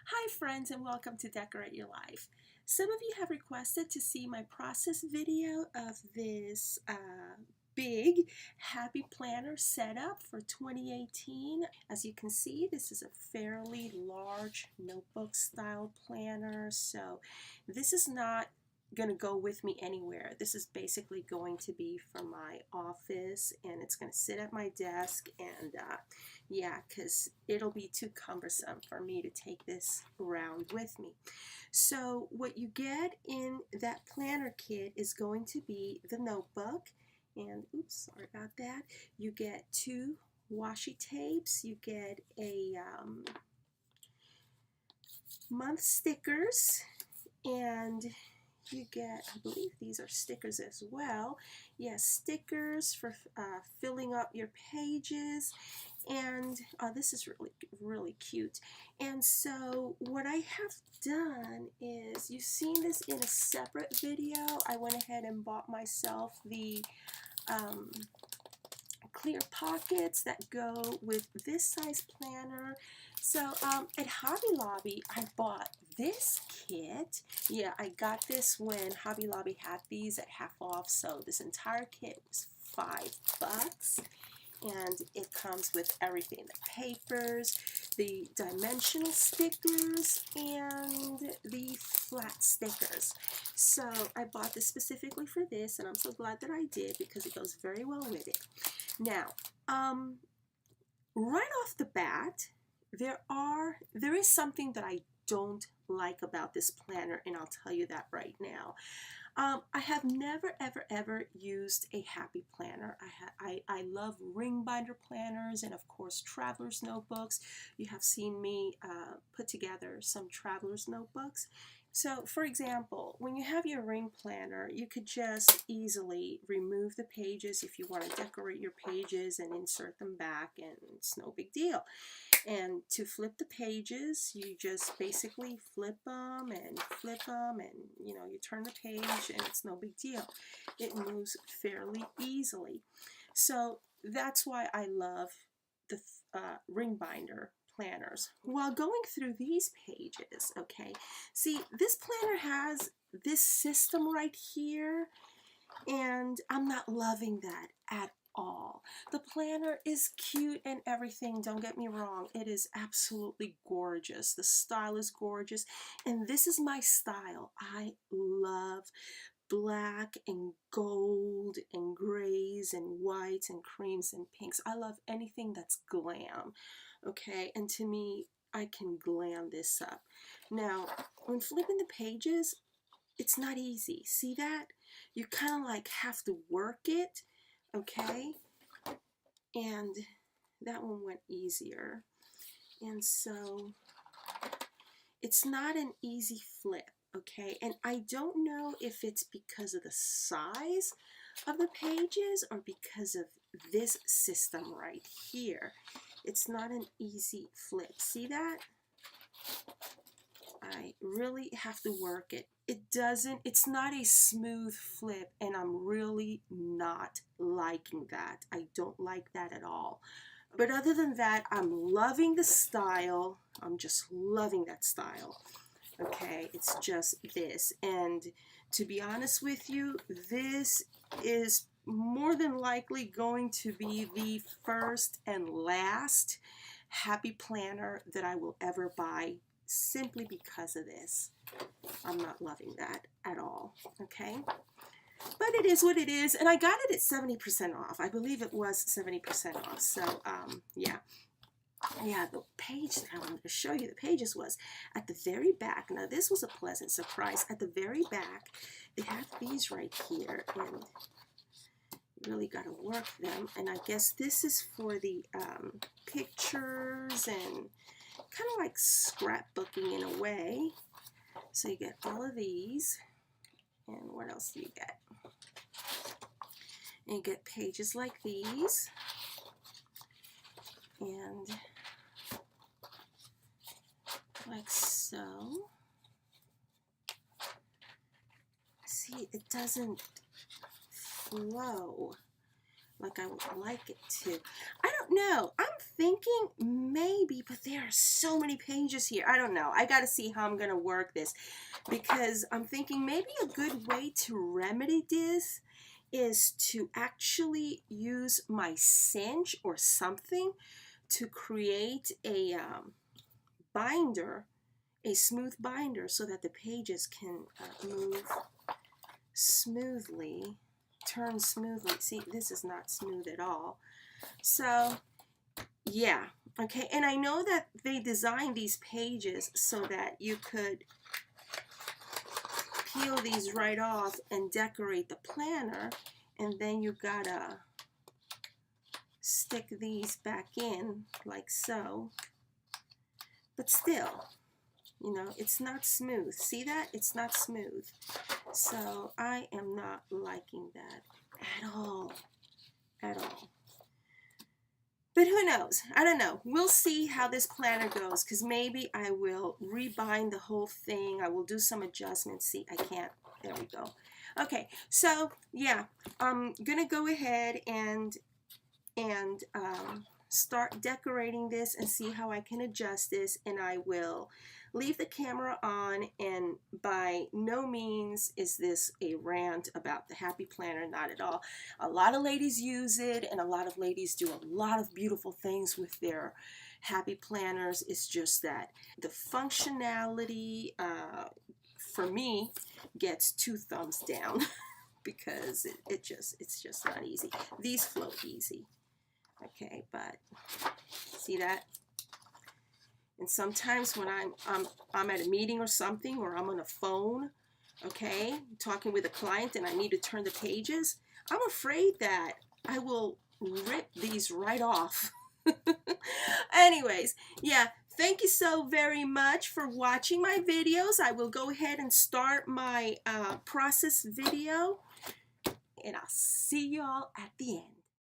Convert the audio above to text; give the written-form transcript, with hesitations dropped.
Hi friends, and welcome to Decorate Your Life. Some of you have requested to see my process video of this big Happy Planner setup for 2018. As you can see, this is a fairly large notebook style planner, so this is not going to go with me anywhere. This is basically going to be for my office, and it's going to sit at my desk, and yeah, because it'll be too cumbersome for me to take this around with me. So what you get in that planner kit is going to be the notebook, and oops, sorry about that. You get two washi tapes, you get a month stickers, and you get, I believe these are stickers as well. Yes, stickers for filling up your pages. And this is really cute. And so what I have done is, you've seen this in a separate video. I went ahead and bought myself the clear pockets that go with this size planner. So at Hobby Lobby, I bought this kit. Yeah, I got this when Hobby Lobby had these at half off, so this entire kit was $5. And it comes with everything, the papers, the dimensional stickers, and the flat stickers. So I bought this specifically for this, and I'm so glad that I did because it goes very well with it. Now, right off the bat, there is something that I don't like about this planner, and I'll tell you that right now. I have never ever used a Happy Planner. I love ring binder planners and of course traveler's notebooks. You have seen me put together some traveler's notebooks. So for example, when you have your ring planner, you could just easily remove the pages if you want to decorate your pages and insert them back, and it's no big deal. And to flip the pages, you just basically flip them and you turn the page, and it's no big deal. It moves fairly easily. So that's why I love the ring binder planners. While going through these pages, okay, see, this planner has this system right here, and I'm not loving that at all. The planner is cute and everything, don't get me wrong. It is absolutely gorgeous. The style is gorgeous, and this is my style. I love black and gold and grays and whites and creams and pinks. I love anything that's glam, okay? And to me, I can glam this up. Now, when flipping the pages, it's not easy. See that? You kind of like have to work it, okay? And that one went easier. And so it's not an easy flip, okay? And I don't know if it's because of the size of the pages or because of this system right here. It's not an easy flip. See that? I really have to work it. It's not a smooth flip, and I'm really not liking that. I don't like that at all. But other than that, I'm loving the style. I'm just loving that style. Okay, it's just this. And to be honest with you, this is more than likely going to be the first and last Happy Planner that I will ever buy, simply because of this. I'm not loving that at all, okay? But it is what it is, and I got it at 70% off. I believe it was 70% off, so yeah. Yeah, the page that I wanted to show you, the pages, was at the very back. Now, this was a pleasant surprise. At the very back, they have these right here, and you really got to work them. And I guess this is for the pictures and kind of like scrapbooking in a way. So you get all of these, and what else do you get? And you get pages like these, and like so. See, it doesn't flow. like I would like it to. I don't know. I'm thinking maybe, but there are so many pages here. I don't know. I got to see how I'm going to work this, because I'm thinking maybe a good way to remedy this is to actually use my cinch or something to create a binder, a smooth binder, so that the pages can move smoothly, turn smoothly. See, this is not smooth at all. So yeah, okay. And I know that they designed these pages so that you could peel these right off and decorate the planner, and then you gotta stick these back in like so. But still, you know, it's not smooth. See that? It's not smooth. So I am not liking that at all. At all. But who knows? I don't know. We'll see how this planner goes, because maybe I will rebind the whole thing. I will do some adjustments. See, I can't. There we go. Okay, so yeah, I'm going to go ahead and start decorating this and see how I can adjust this, and I will leave the camera on. And by no means is this a rant about the Happy Planner, not at all. A lot of ladies use it, and a lot of ladies do a lot of beautiful things with their Happy Planners. It's just that the functionality for me gets 2 thumbs down because it's just not easy. These flow easy. Okay, but see that? And sometimes when I'm at a meeting or something, or I'm on a phone, okay, talking with a client, and I need to turn the pages, I'm afraid that I will rip these right off. Anyways, yeah, thank you so very much for watching my videos. I will go ahead and start my process video, and I'll see y'all at the end.